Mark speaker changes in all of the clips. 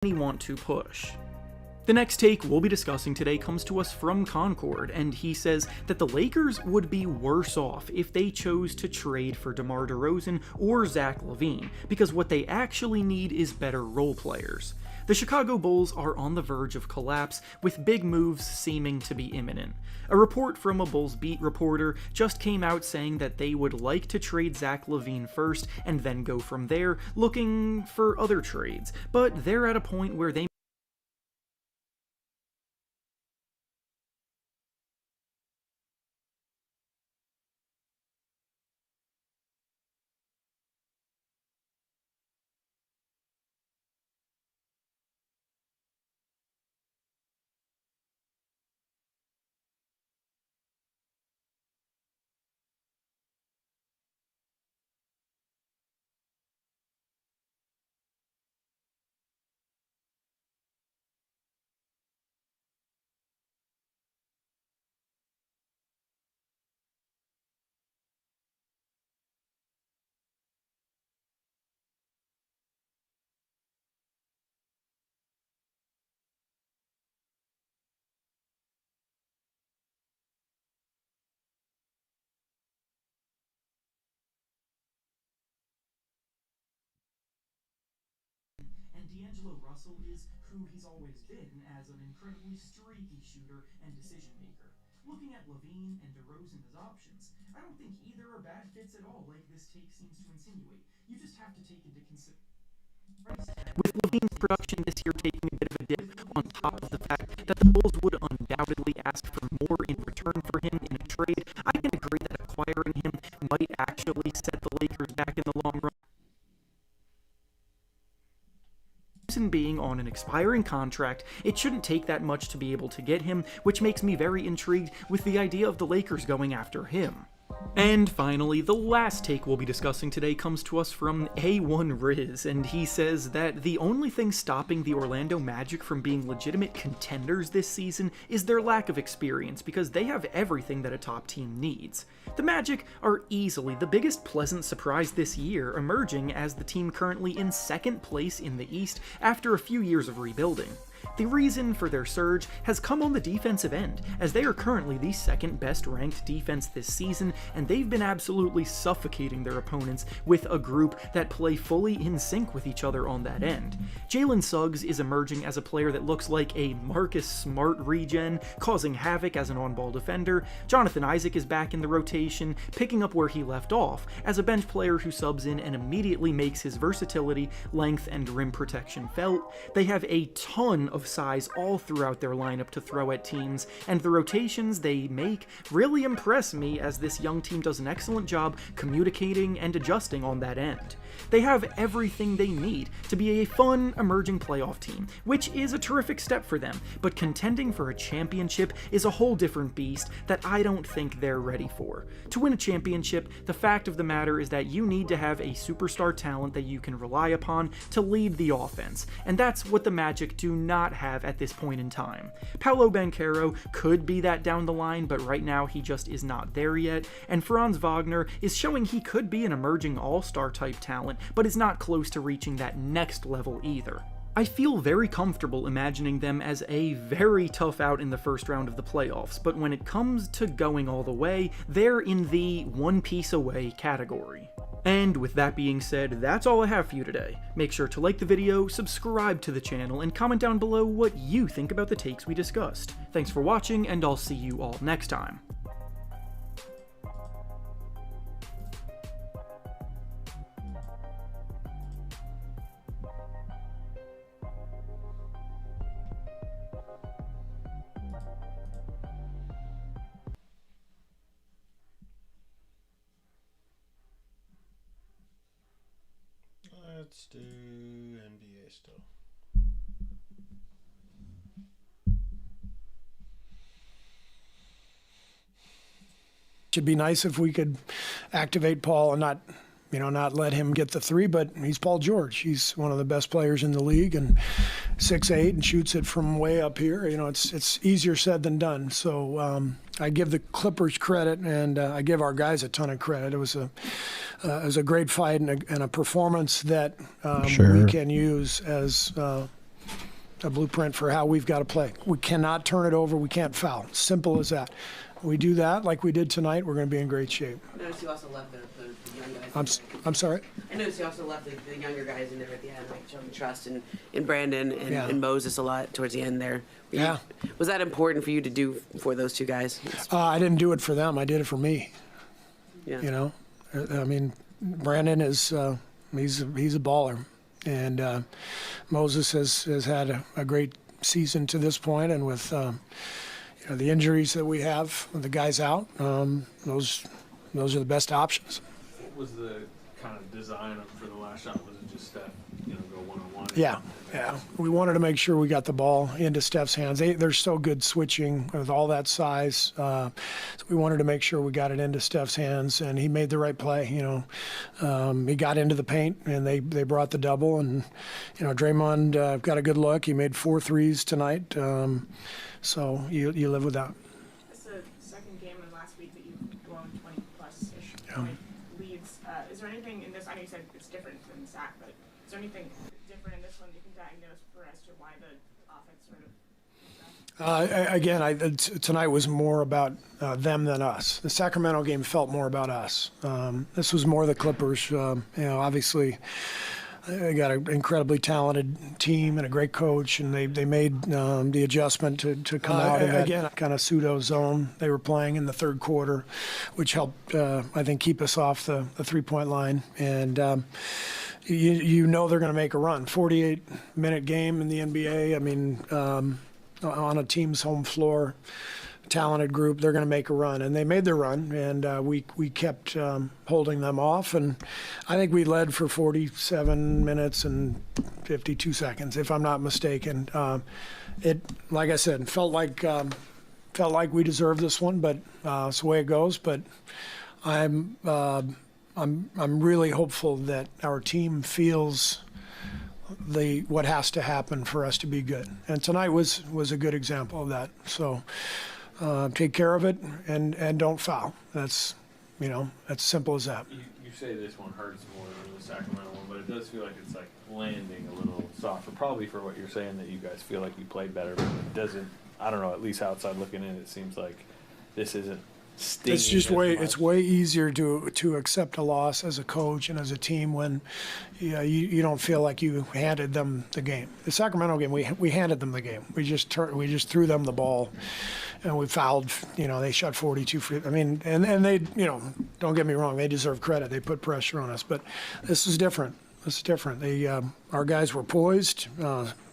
Speaker 1: want to push. The next take we'll be discussing today comes to us from Concord, and he says that the Lakers would be worse off if they chose to trade for DeMar DeRozan or Zach LaVine, because what they actually need is better role players. The Chicago Bulls are on the verge of collapse, with big moves seeming to be imminent. A report from a Bulls beat reporter just came out saying that they would like to trade Zach LaVine first and then go from there, looking for other trades, but they're at a point where they and D'Angelo Russell is who he's always been as an incredibly streaky shooter and decision maker. Looking at LaVine and DeRozan as options, I don't think either are bad fits at all like this take seems to insinuate. You just have to take into consideration with LaVine's production this year taking a bit of a dip on top of the fact that the Bulls would undoubtedly ask for more in return for him in a trade. I can agree that acquiring him might actually set the Lakers back in the long run. Being on an expiring contract, it shouldn't take that much to be able to get him, which makes me very intrigued with the idea of the Lakers going after him. And finally, the last take we'll be discussing today comes to us from A1 Riz, and he says that the only thing stopping the Orlando Magic from being legitimate contenders this season is their lack of experience, because they have everything that a top team needs. The Magic are easily the biggest pleasant surprise this year, emerging as the team currently in second place in the East after a few years of rebuilding. The reason for their surge has come on the defensive end, as they are currently the second best ranked defense this season, and they've been absolutely suffocating their opponents with a group that play fully in sync with each other on that end. Jalen Suggs is emerging as a player that looks like a Marcus Smart regen, causing havoc as an on-ball defender. Jonathan Isaac is back in the rotation, picking up where he left off, as a bench player who subs in and immediately makes his versatility, length, and rim protection felt. They have a ton of size all throughout their lineup to throw at teams, and the rotations they make really impress me, as this young team does an excellent job communicating and adjusting on that end. They have everything they need to be a fun, emerging playoff team, which is a terrific step for them, but contending for a championship is a whole different beast that I don't think they're ready for. To win a championship, the fact of the matter is that you need to have a superstar talent that you can rely upon to lead the offense, and that's what the Magic do not have at this point in time. Paolo Banchero could be that down the line, but right now he just is not there yet, and Franz Wagner is showing he could be an emerging all-star type talent, but is not close to reaching that next level either. I feel very comfortable imagining them as a very tough out in the first round of the playoffs, but when it comes to going all the way, they're in the one piece away category. And with that being said, that's all I have for you today. Make sure to like the video, subscribe to the channel, and comment down below what you think about the takes we discussed. Thanks for watching, and I'll see you all next time.
Speaker 2: Let's do NBA still.
Speaker 3: It'd be nice if we could activate Paul and not let him get the three, but he's Paul George. He's one of the best players in the league, and 6'8" and shoots it from way up here. It's easier said than done. So I give the Clippers credit, and I give our guys a ton of credit. It was a great fight and a performance that
Speaker 2: Sure.
Speaker 3: we can use as a blueprint for how we've got to play. We cannot turn it over. We can't foul. Simple as that. We do that like we did tonight, we're going to be in great shape.
Speaker 4: I noticed you also left the young guys.
Speaker 3: I'm sorry?
Speaker 4: I noticed you also left the younger guys in there at the end, like showing trust in Brandon and,
Speaker 3: Yeah.
Speaker 4: and Moses a lot towards the end there.
Speaker 3: Yeah.
Speaker 4: Was that important for you to do for those two guys?
Speaker 3: I didn't do it for them. I did it for me.
Speaker 4: Yeah.
Speaker 3: You know, I mean, Brandon is he's a baller, and Moses has had a great season to this point, and with you know, the injuries that we have, with the guys out, those are the best options.
Speaker 5: What was the kind of design for the last shot? Was it just Steph, go one-on-one?
Speaker 3: Yeah. We wanted to make sure we got the ball into Steph's hands. They're so good switching with all that size. So we wanted to make sure we got it into Steph's hands, and he made the right play. He got into the paint, and they brought the double. And Draymond got a good look. He made 4 threes tonight. So you live with that.
Speaker 6: It's the second game in the last week that you've blown 20-plus-ish
Speaker 3: Yeah.
Speaker 6: leads. Is there anything in this? I know you said it's different than Zach, but is there anything different in this one you can diagnose for as to why the offense sort of?
Speaker 3: Tonight was more about them than us. The Sacramento game felt more about us. This was more the Clippers. Obviously, they got an incredibly talented team and a great coach, and they made the adjustment to come out in that kind of pseudo zone they were playing in the third quarter, which helped, I think, keep us off the three-point line. And they're going to make a run. 48-minute game in the NBA. I mean, on a team's home floor, talented group, they're going to make a run, and they made their run, and we kept holding them off, and I think we led for 47 minutes and 52 seconds, if I'm not mistaken. It, like I said, felt like we deserved this one, but it's the way it goes. But I'm really hopeful that our team feels what has to happen for us to be good, and tonight was a good example of that. So. Take care of it and don't foul. That's simple as that.
Speaker 5: You say this one hurts more than the Sacramento one, but it does feel like it's like landing a little softer. Probably for what you're saying, that you guys feel like you played better, but it doesn't. I don't know. At least outside looking in, it seems like this isn't stinging.
Speaker 3: It's just it's way easier to accept a loss as a coach and as a team when you don't feel like you handed them the game. The Sacramento game, we handed them the game. We just threw them the ball. And we fouled, they shot 42 free. I mean, and they, don't get me wrong, they deserve credit. They put pressure on us, but this is different. This is different. Our guys were poised,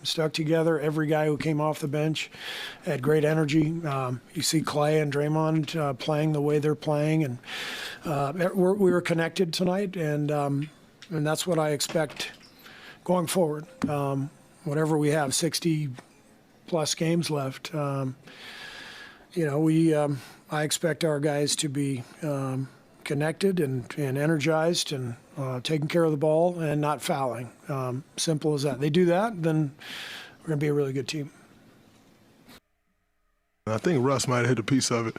Speaker 3: stuck together. Every guy who came off the bench had great energy. You see Clay and Draymond playing the way they're playing, and we were connected tonight, and that's what I expect going forward. Whatever we have, 60-plus games left. I expect our guys to be connected and energized and taking care of the ball and not fouling. Simple as that. They do that, then we're going to be a really good team.
Speaker 7: I think Russ might have hit a piece of it,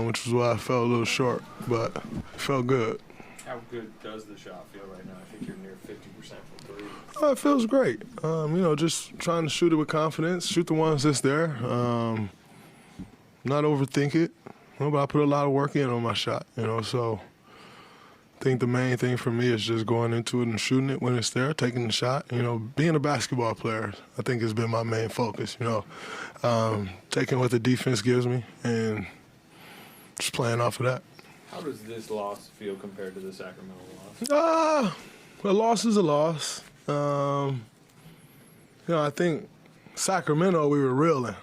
Speaker 7: which is why I felt a little short, but it felt good.
Speaker 5: How good does the shot feel right now? I think you're near 50% from 3.
Speaker 7: It feels great. Just trying to shoot it with confidence, shoot the ones that's there. Not overthink it, but I put a lot of work in on my shot, so I think the main thing for me is just going into it and shooting it when it's there, taking the shot. Being a basketball player, I think has been my main focus, taking what the defense gives me and just playing off of that.
Speaker 5: How does this loss feel compared to the Sacramento loss?
Speaker 7: A loss is a loss. I think Sacramento, we were reeling.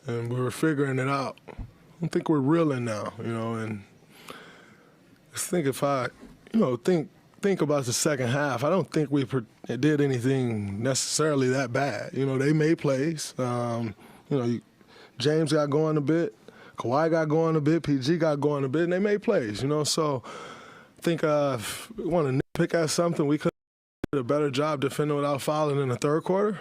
Speaker 7: And we were figuring it out. I don't think we're reeling now, and I think if I, think about the second half, I don't think we did anything necessarily that bad. They made plays. James got going a bit, Kawhi got going a bit, PG got going a bit, and they made plays, so I think if we want to nitpick at something, we could have did a better job defending without fouling in the third quarter.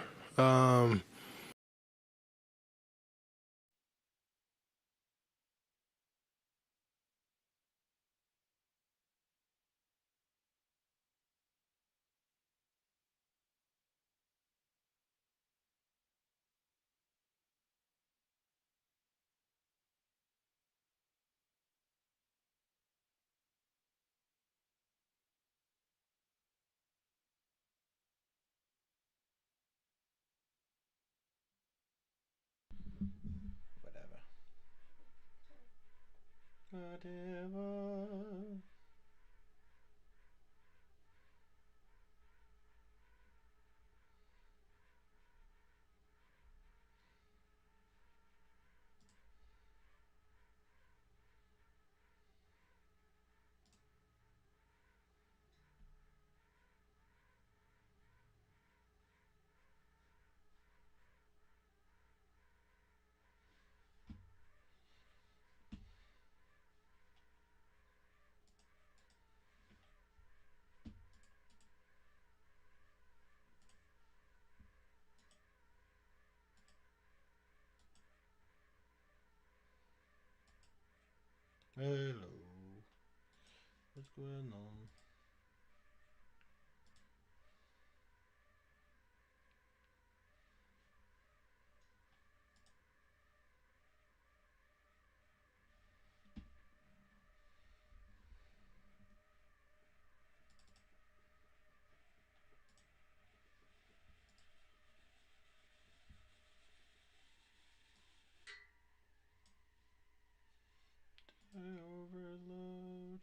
Speaker 2: Whatever. Hello. What's going on? Overload.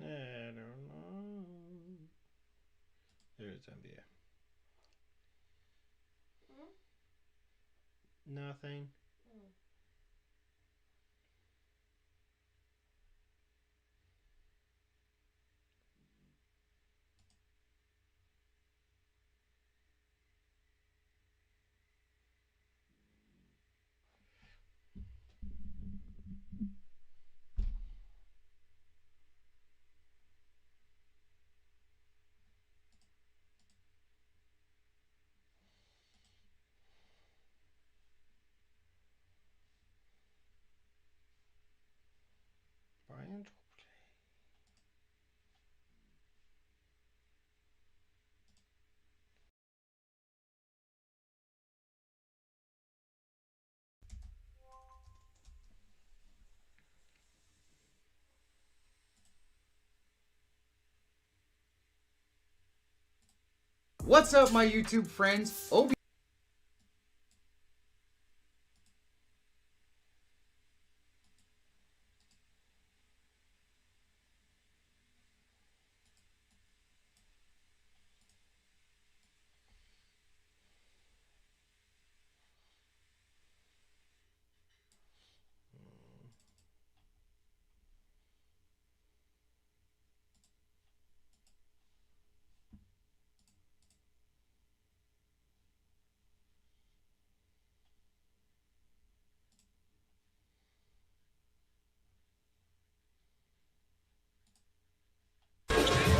Speaker 2: I don't know. There's NBA. Nothing. Brian.
Speaker 8: What's up, my YouTube friends?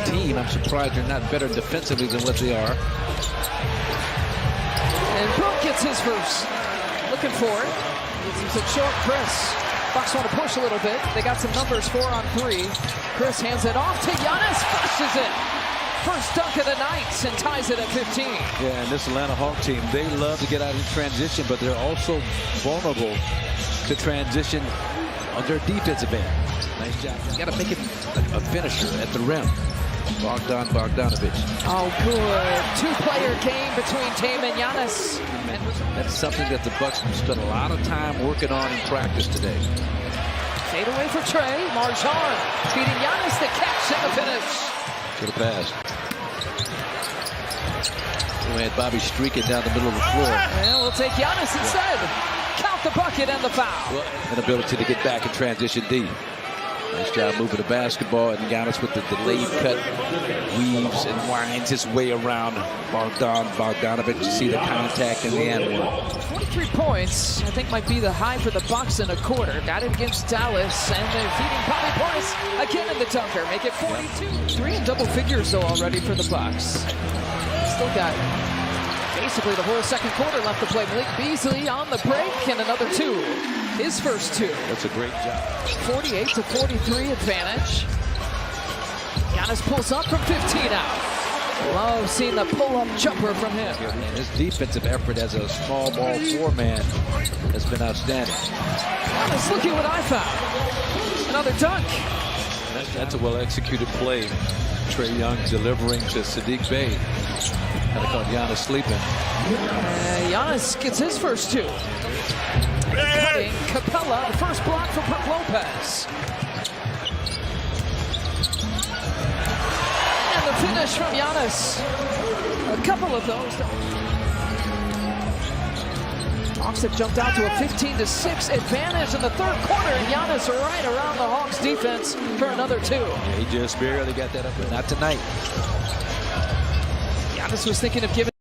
Speaker 9: Team, I'm surprised they're not better defensively than what they are.
Speaker 10: And Brooke gets his first. Looking for it. It's a short Chris. Bucks want to push a little bit. They got some numbers, 4 on 3. Chris hands it off to Giannis, flushes it. First dunk of the night and ties it at 15.
Speaker 9: Yeah, and this Atlanta Hawk team, they love to get out in transition, but they're also vulnerable to transition on their defensive end. Nice job. You got to make it a finisher at the rim. Bogdanovic.
Speaker 10: Oh, good. Two-player game between Tame and Giannis.
Speaker 9: That's something that the Bucks spent a lot of time working on in practice today.
Speaker 10: Fade away for Trey. Marjan beating Giannis. The catch and the finish.
Speaker 9: Good pass. We had Bobby streaking down the middle of the floor.
Speaker 10: Well, we'll take Giannis instead. Count the bucket and the foul.
Speaker 9: An ability to get back in transition deep. Nice job moving the basketball, and Giannis with the delayed cut weaves and winds his way around Bogdanovic. You see the contact in the end.
Speaker 10: 23 points, I think, might be the high for the Bucks in a quarter. Got it against Dallas, and they're feeding Bobby Portis again in the dunker. Make it 42. 3 in double figures, though, already for the Bucks. Still got basically the whole second quarter left to play. Malik Beasley on the break, and another 2. His first 2.
Speaker 9: That's a great job.
Speaker 10: 48-43 advantage. Giannis pulls up from 15 out. Love seeing the pull-up jumper from him.
Speaker 9: And his defensive effort as a small ball four-man has been outstanding.
Speaker 10: Giannis, look at what I found. Another dunk.
Speaker 9: That's a well-executed play. Trae Young delivering to Sadiq Bey. Kind of caught Giannis sleeping.
Speaker 10: Giannis gets his first two. Cutting Capella, the first block for Brook Lopez. And the finish from Giannis. A couple of those. Hawks have jumped out to a 15-6 advantage in the third quarter. Giannis right around the Hawks defense for another two.
Speaker 9: Yeah, he just barely got that up, but not tonight.
Speaker 10: Giannis was thinking of giving